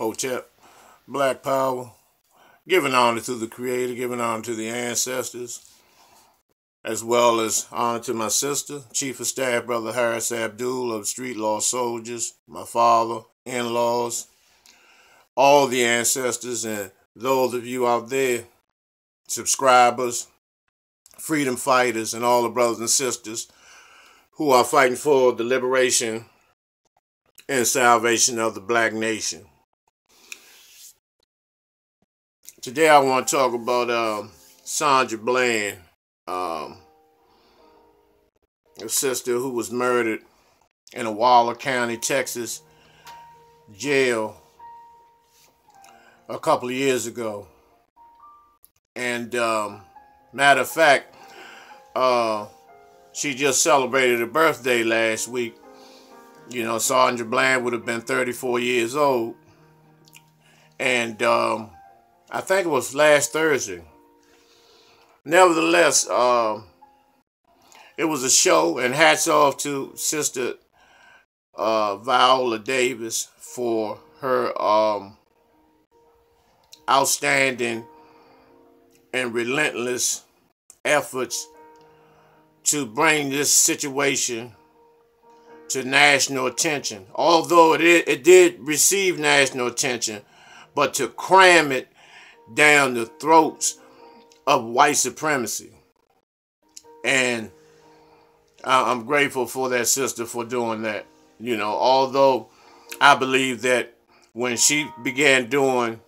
Hotep, Black Power, giving honor to the Creator, giving honor to the ancestors, as well as honor to my sister, Chief of Staff Brother Harris Abdul of Street Law Soldiers, my father, in-laws, all the ancestors, and those of you out there, subscribers, freedom fighters, and all the brothers and sisters who are fighting for the liberation and salvation of the black nation. Today I want to talk about Sandra Bland, a sister who was murdered in a Waller County, Texas jail a couple of years ago. And matter of fact, she just celebrated her birthday last week. You know, Sandra Bland would have been 34 years old. And I think it was last Thursday. Nevertheless, it was a show, and hats off to Sister Viola Davis for her outstanding and relentless efforts to bring this situation to national attention. Although it did receive national attention, but to cram it down the throats of white supremacy. And I'm grateful for that sister for doing that. You know, although I believe that when she began doing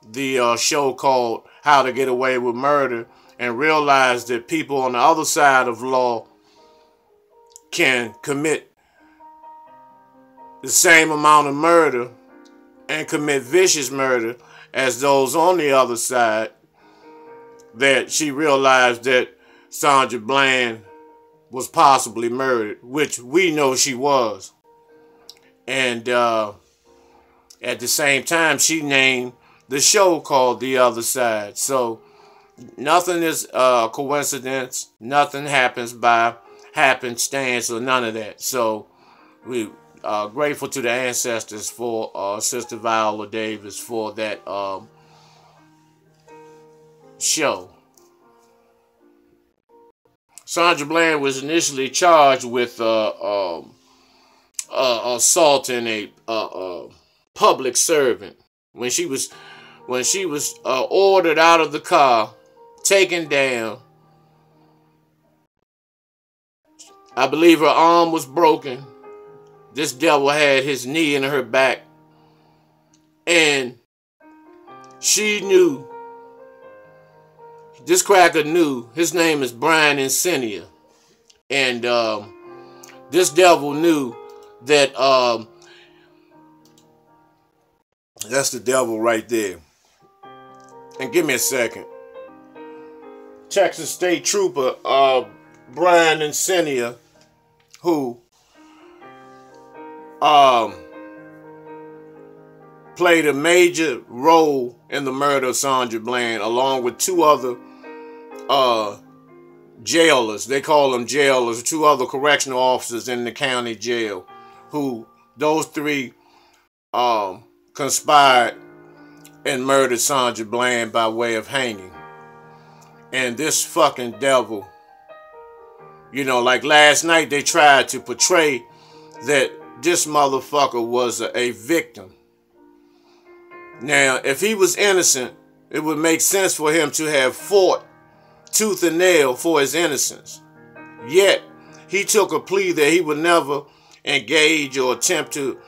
the show called How to Get Away with Murder and realized that people on the other side of law can commit the same amount of murder and commit vicious murder as those on the other side, that she realized that Sandra Bland was possibly murdered, which we know she was. And at the same time, she named the show called The Other Side. So nothing is a coincidence. Nothing happens by happenstance or none of that. So we are grateful to the ancestors for Sister Viola Davis for that show. Sandra Bland was initially charged with assaulting a public servant when she was ordered out of the car, taken down. I believe her arm was broken. This devil had his knee in her back, and she knew. This cracker knew. His name is Brian Insinia. And this devil knew that that's the devil right there. And give me a second. Texas State Trooper Brian Insinia, who played a major role in the murder of Sandra Bland, along with two other jailers. They call them jailers, two other correctional officers in the county jail, who those three conspired and murdered Sandra Bland by way of hanging. And this fucking devil, you know, like last night they tried to portray that this motherfucker was a victim. Now, if he was innocent, it would make sense for him to have fought tooth and nail for his innocence. Yet, he took a plea that he would never engage or attempt to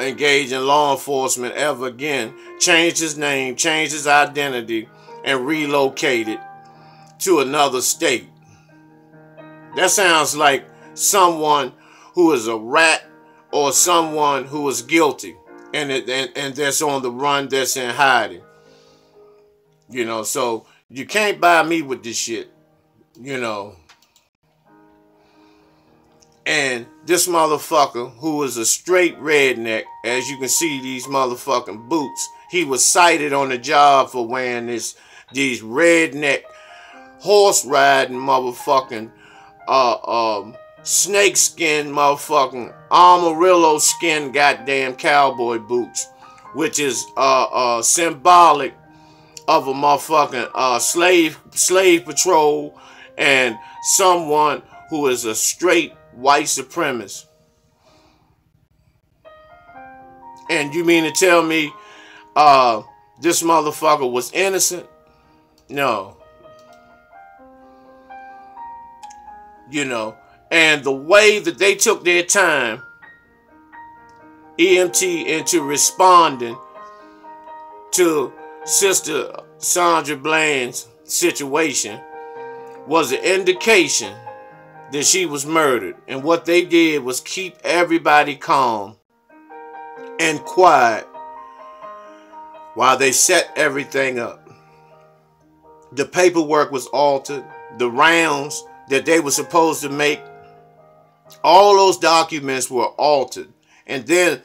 engage in law enforcement ever again, changed his name, changed his identity, and relocated to another state. That sounds like someone who is a rat or someone who is guilty and that's on the run, that's in hiding. You know, so you can't buy me with this shit, you know. And this motherfucker, who is a straight redneck, as you can see these motherfucking boots, he was cited on the job for wearing these redneck horse riding motherfucking snake skin motherfucking armadillo skin goddamn cowboy boots which is symbolic of a motherfucking slave patrol and someone who is a straight white supremacist. And you mean to tell me this motherfucker was innocent? No. You know, and the way that they took their time, EMT, into responding to Sister Sandra Bland's situation was an indication that she was murdered. And what they did was keep everybody calm and quiet while they set everything up. The paperwork was altered. The rounds that they were supposed to make, all those documents were altered. And then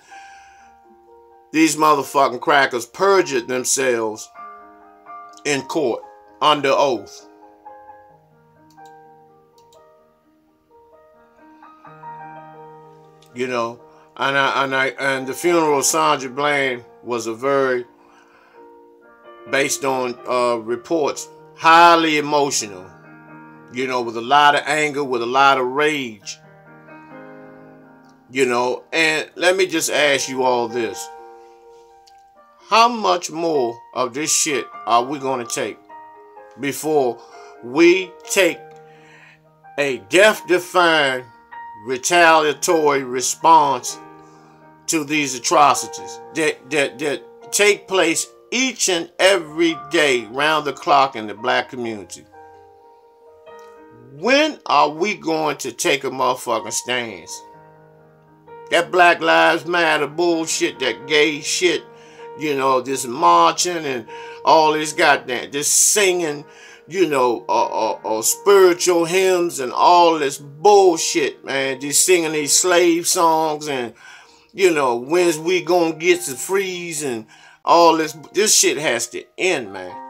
these motherfucking crackers perjured themselves in court under oath. You know, and the funeral of Sandra Bland was a very, based on reports, highly emotional. You know, with a lot of anger, with a lot of rage. You know, and let me just ask you all this. How much more of this shit are we going to take before we take a death-defying retaliatory response to these atrocities that take place each and every day round the clock in the black community? When are we going to take a motherfucking stance? That Black Lives Matter bullshit, that gay shit, you know, this marching and all this goddamn, this singing, you know, spiritual hymns and all this bullshit, man. Just singing these slave songs and, you know, when's we gonna get to freeze and all this. This shit has to end, man.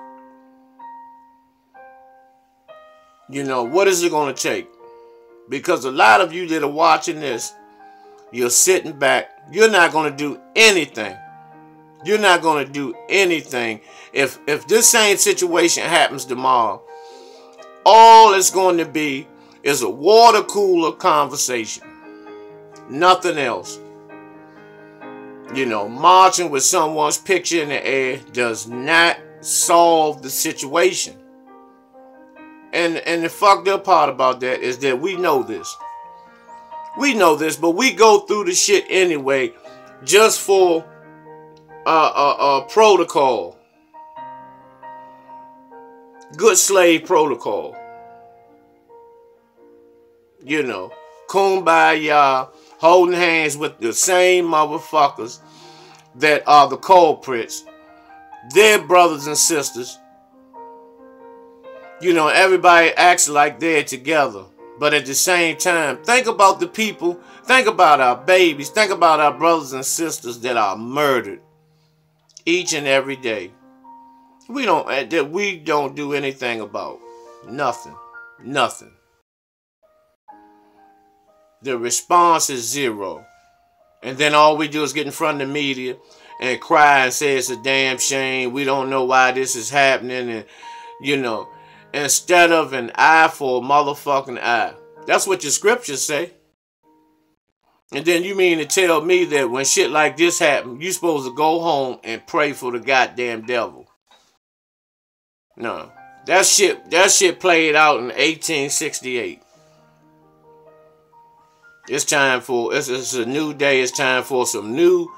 You know, what is it going to take? Because a lot of you that are watching this, you're sitting back. You're not going to do anything. You're not going to do anything. If this same situation happens tomorrow, all it's going to be is a water cooler conversation. Nothing else. You know, marching with someone's picture in the air does not solve the situation. And the fucked up part about that is that we know this. We know this, but we go through the shit anyway just for protocol. Good slave protocol. You know, kumbaya, holding hands with the same motherfuckers that are the culprits. Their brothers and sisters. You know, everybody acts like they're together. But at the same time, think about the people. Think about our babies. Think about our brothers and sisters that are murdered each and every day. That we don't do anything about. Nothing. Nothing. The response is zero. And then all we do is get in front of the media and cry and say it's a damn shame. We don't know why this is happening. And, you know, instead of an eye for a motherfucking eye. That's what your scriptures say. And then you mean to tell me that when shit like this happens, you're supposed to go home and pray for the goddamn devil? No. That shit played out in 1868. It's time for, it's a new day. It's time for some new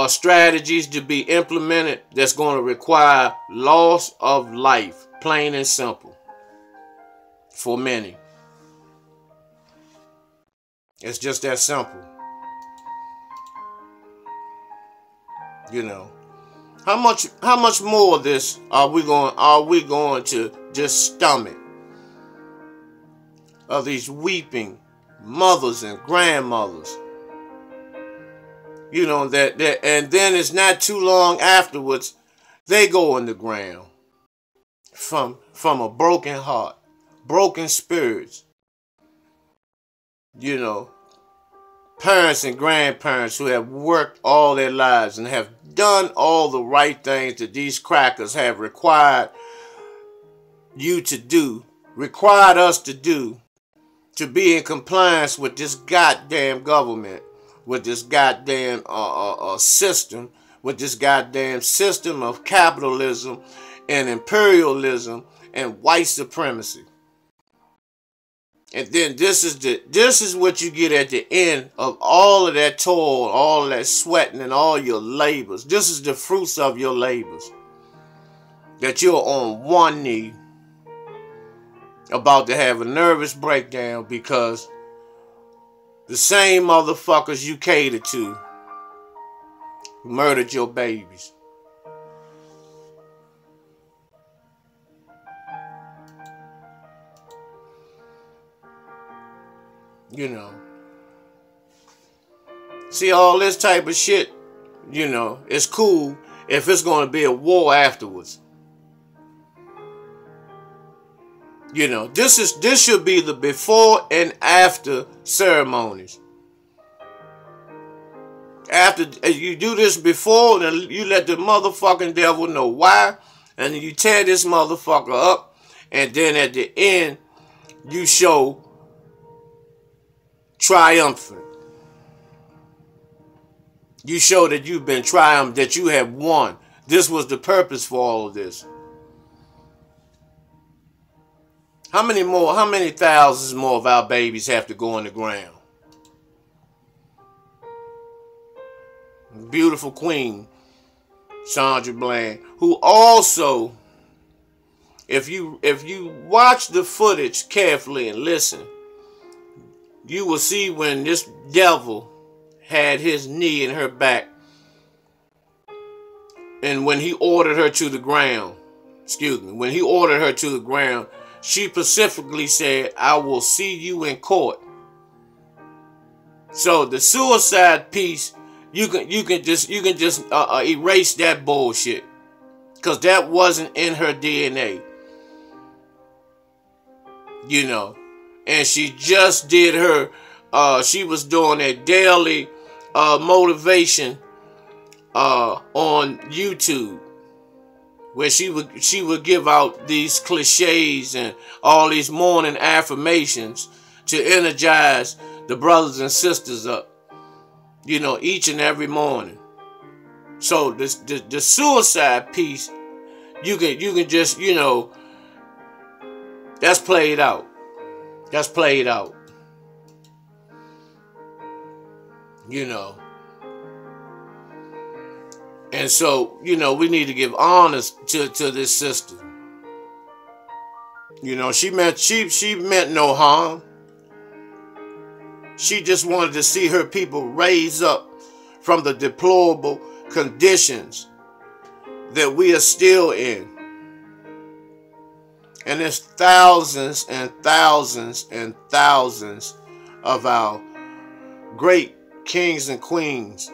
strategies to be implemented that's going to require loss of life. Plain and simple. For many. It's just that simple. You know. How much more of this are we going to just stomach? Of these weeping mothers and grandmothers. You know, that and then it's not too long afterwards, they go underground. From a broken heart, broken spirits. You know, parents and grandparents who have worked all their lives and have done all the right things that these crackers have required you to do, required us to do, to be in compliance with this goddamn government, with this goddamn system, with this goddamn system of capitalism and imperialism and white supremacy. And then this is what you get at the end of all of that toil, all of that sweating and all your labors. This is the fruits of your labors. That you're on one knee about to have a nervous breakdown because the same motherfuckers you catered to murdered your babies. You know. See, all this type of shit, you know, it's cool if it's going to be a war afterwards. You know, this should be the before and after ceremonies. After you do this before, then you let the motherfucking devil know why, and then you tear this motherfucker up, and then at the end, you show triumphant. You show that you've been triumphant, that you have won. This was the purpose for all of this. How many thousands more of our babies have to go on the ground? Beautiful queen, Sandra Bland, who also, if you watch the footage carefully and listen, you will see when this devil had his knee in her back and when he ordered her to the ground, when he ordered her to the ground, she specifically said, "I will see you in court." So the suicide piece, you can just erase that bullshit, because that wasn't in her DNA. You know, and she just did her. She was doing a daily motivation on YouTube, where she would give out these cliches and all these morning affirmations to energize the brothers and sisters up, you know, each and every morning. So the suicide piece, you can just, you know, that's played out. That's played out. You know. And so, you know, we need to give honor to this sister. You know, she meant no harm. She just wanted to see her people raise up from the deplorable conditions that we are still in. And there's thousands and thousands and thousands of our great kings and queens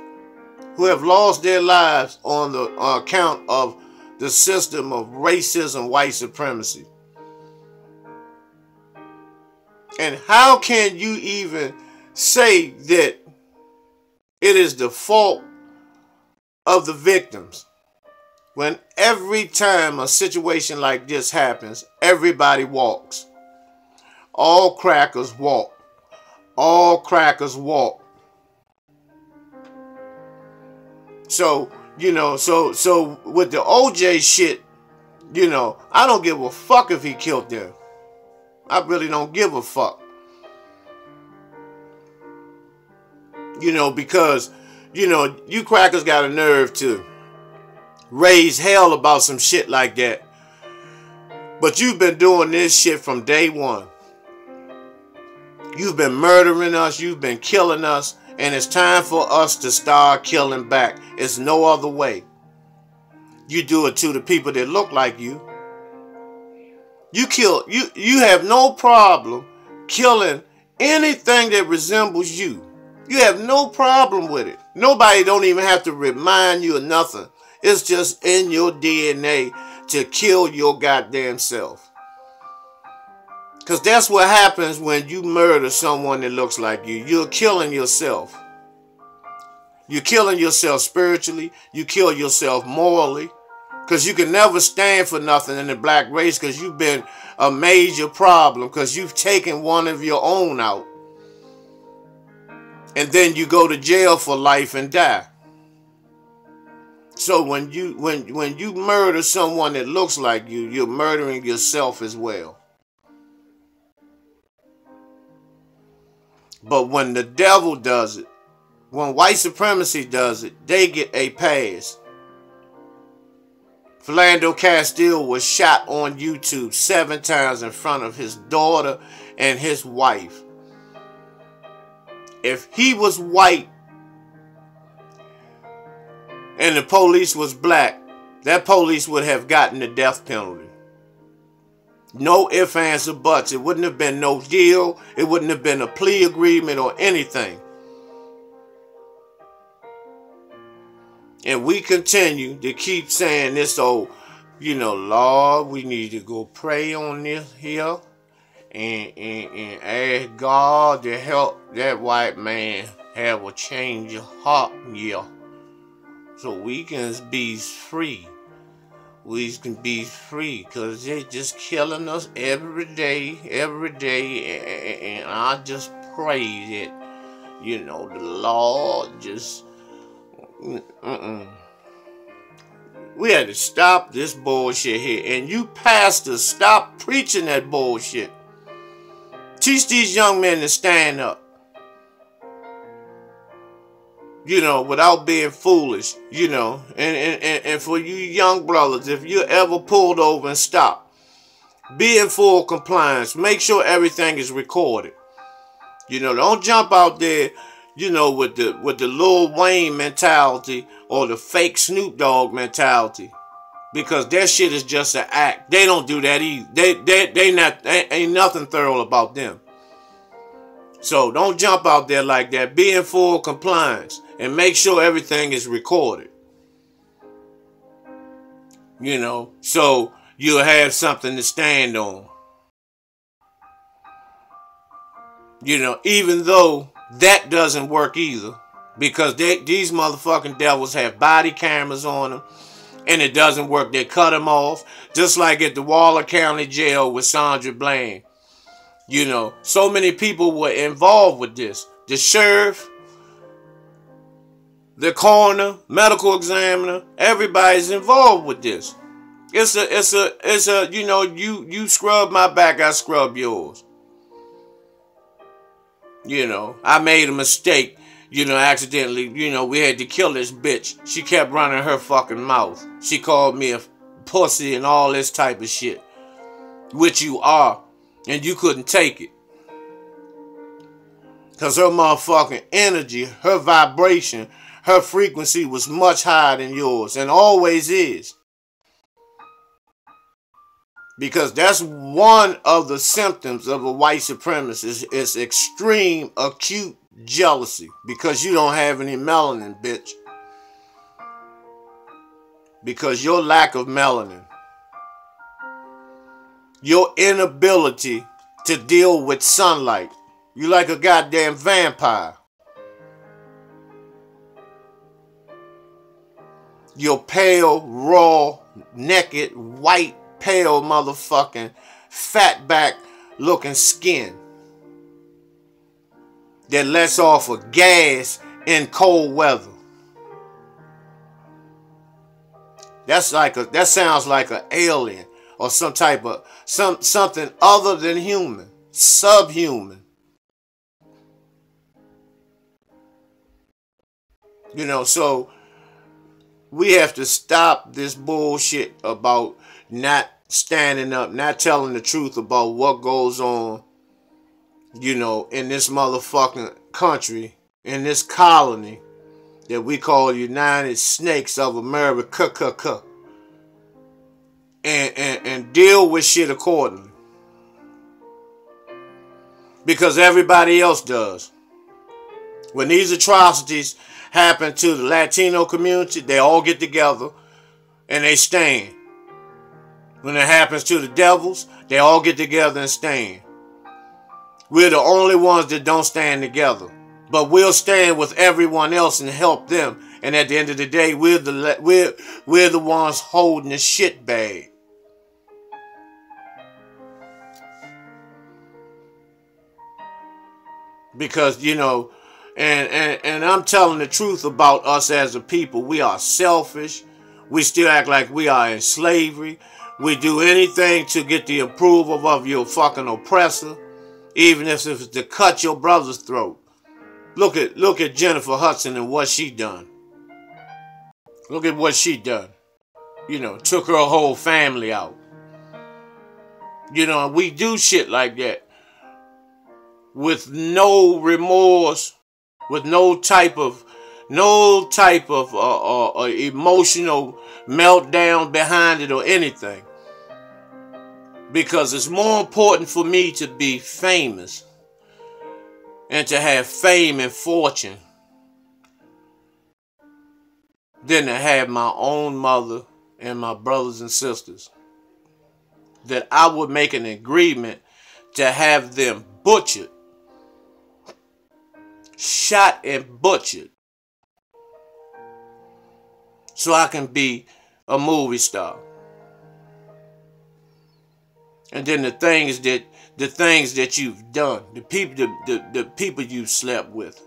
who have lost their lives on the account of the system of racism, white supremacy. And how can you even say that it is the fault of the victims when every time a situation like this happens, everybody walks? All crackers walk. All crackers walk. So, you know, so with the OJ shit, you know, I don't give a fuck if he killed them. I really don't give a fuck. You know, because, you know, you crackers got a nerve to raise hell about some shit like that. But you've been doing this shit from day one. You've been murdering us. You've been killing us. And it's time for us to start killing back. It's no other way. You do it to the people that look like you. You have no problem killing anything that resembles you. You have no problem with it. Nobody don't even have to remind you of nothing. It's just in your DNA to kill your goddamn self. Because that's what happens when you murder someone that looks like you. You're killing yourself. You're killing yourself spiritually. You kill yourself morally. Because you can never stand for nothing in the black race because you've been a major problem because you've taken one of your own out. And then you go to jail for life and die. So when you murder someone that looks like you, you're murdering yourself as well. But when the devil does it, when white supremacy does it, they get a pass. Philando Castile was shot on YouTube 7 times in front of his daughter and his wife. If he was white and the police was black, that police would have gotten the death penalty. No ifs, ands, or buts. It wouldn't have been no deal. It wouldn't have been a plea agreement or anything. And we continue to keep saying this old, Lord, we need to go pray on this here and ask God to help that white man have a change of heart, so we can be free. We can be free because they're just killing us every day, and I just pray that, the Lord just... We had to stop this bullshit here. And you pastors, stop preaching that bullshit. Teach these young men to stand up. Without being foolish, and for you young brothers, if you're ever pulled over and stopped, be in full compliance. Make sure everything is recorded. Don't jump out there, with the Lil Wayne mentality or the fake Snoop Dogg mentality, because that shit is just an act. They don't do that either. Ain't nothing thorough about them. So don't jump out there like that. Be in full compliance and make sure everything is recorded. So you'll have something to stand on. Even though that doesn't work either, because these motherfucking devils have body cameras on them, and it doesn't work. They cut them off, just like at the Waller County Jail with Sandra Bland. So many people were involved with this. The sheriff, the coroner, medical examiner, everybody's involved with this. It's a you scrub my back, I scrub yours. I made a mistake, accidentally, we had to kill this bitch. She kept running her fucking mouth. She called me a pussy and all this type of shit, which you are, and you couldn't take it. Because her motherfucking energy, her vibration, her frequency was much higher than yours, and always is. Because that's one of the symptoms of a white supremacist is extreme, acute jealousy. Because you don't have any melanin, bitch. Because your lack of melanin, your inability to deal with sunlight. You like a goddamn vampire. Your pale, raw, naked, white, pale motherfucking fatback looking skin that lets off a gas in cold weather. That sounds like an alien or some type of something other than human, subhuman. So we have to stop this bullshit about not standing up, not telling the truth about what goes on, in this motherfucking country, in this colony that we call United Snakes of America, and deal with shit accordingly. Because everybody else does. When these atrocities happen to the Latino community, they all get together and they stand. When it happens to the devils, they all get together and stand. We're the only ones that don't stand together. But we'll stand with everyone else and help them. And at the end of the day, we're the ones holding the shit bag. Because, you know, and I'm telling the truth about us as a people. We are selfish. We still act like we are in slavery. We do anything to get the approval of your fucking oppressor, even if it's to cut your brother's throat. Look at Jennifer Hudson and what she done. Look at what she done. You know, took her whole family out. You know, we do shit like that with no remorse, with no type of emotional meltdown behind it or anything. Because it's more important for me to be famous and to have fame and fortune than to have my own mother and my brothers and sisters. That I would make an agreement to have them butchered, shot and butchered, so I can be a movie star. And then the things that you've done, the people you've slept with,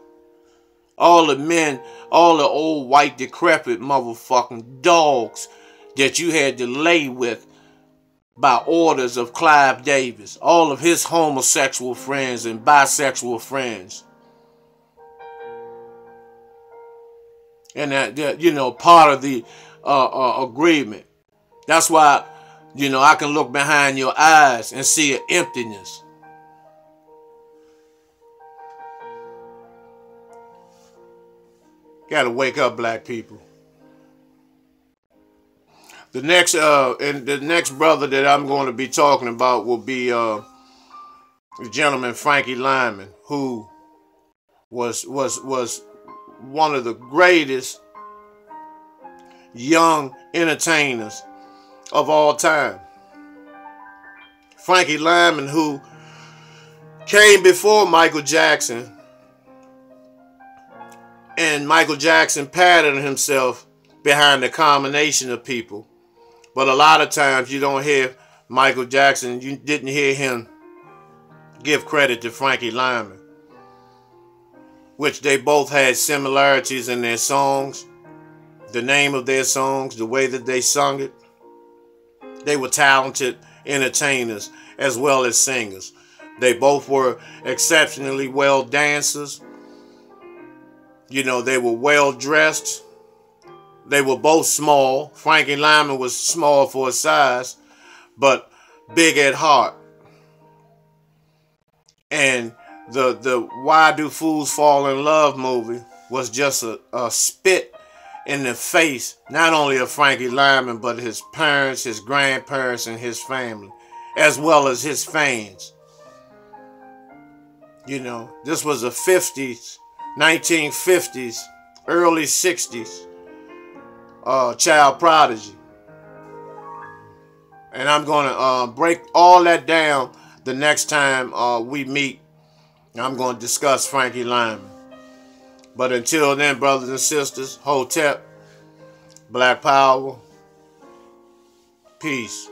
all the men, all the old white decrepit motherfucking dogs that you had to lay with by orders of Clive Davis, all of his homosexual friends and bisexual friends. And that, you know, part of the agreement. That's why, you know, I can look behind your eyes and see an emptiness. Gotta wake up, black people. The next brother that I'm going to be talking about will be the gentleman Frankie Lyman, who was one of the greatest young entertainers of all time. Frankie Lyman, who came before Michael Jackson, and Michael Jackson patterned himself behind a combination of people. But a lot of times you don't hear Michael Jackson, you didn't hear him give credit to Frankie Lyman, which they both had similarities in their songs, the name of their songs, the way that they sung it. They were talented entertainers as well as singers. They both were exceptionally well dancers. You know, they were well dressed. They were both small. Frankie Lyman was small for his size, but big at heart. And the Why Do Fools Fall in Love movie was just a spit in the face, not only of Frankie Lyman, but his parents, his grandparents, and his family, as well as his fans. You know, this was a 50s, 1950s, early 60s child prodigy. And I'm going to break all that down the next time we meet. I'm going to discuss Frankie Lyman. But until then, brothers and sisters, Hotep, Black Power, peace.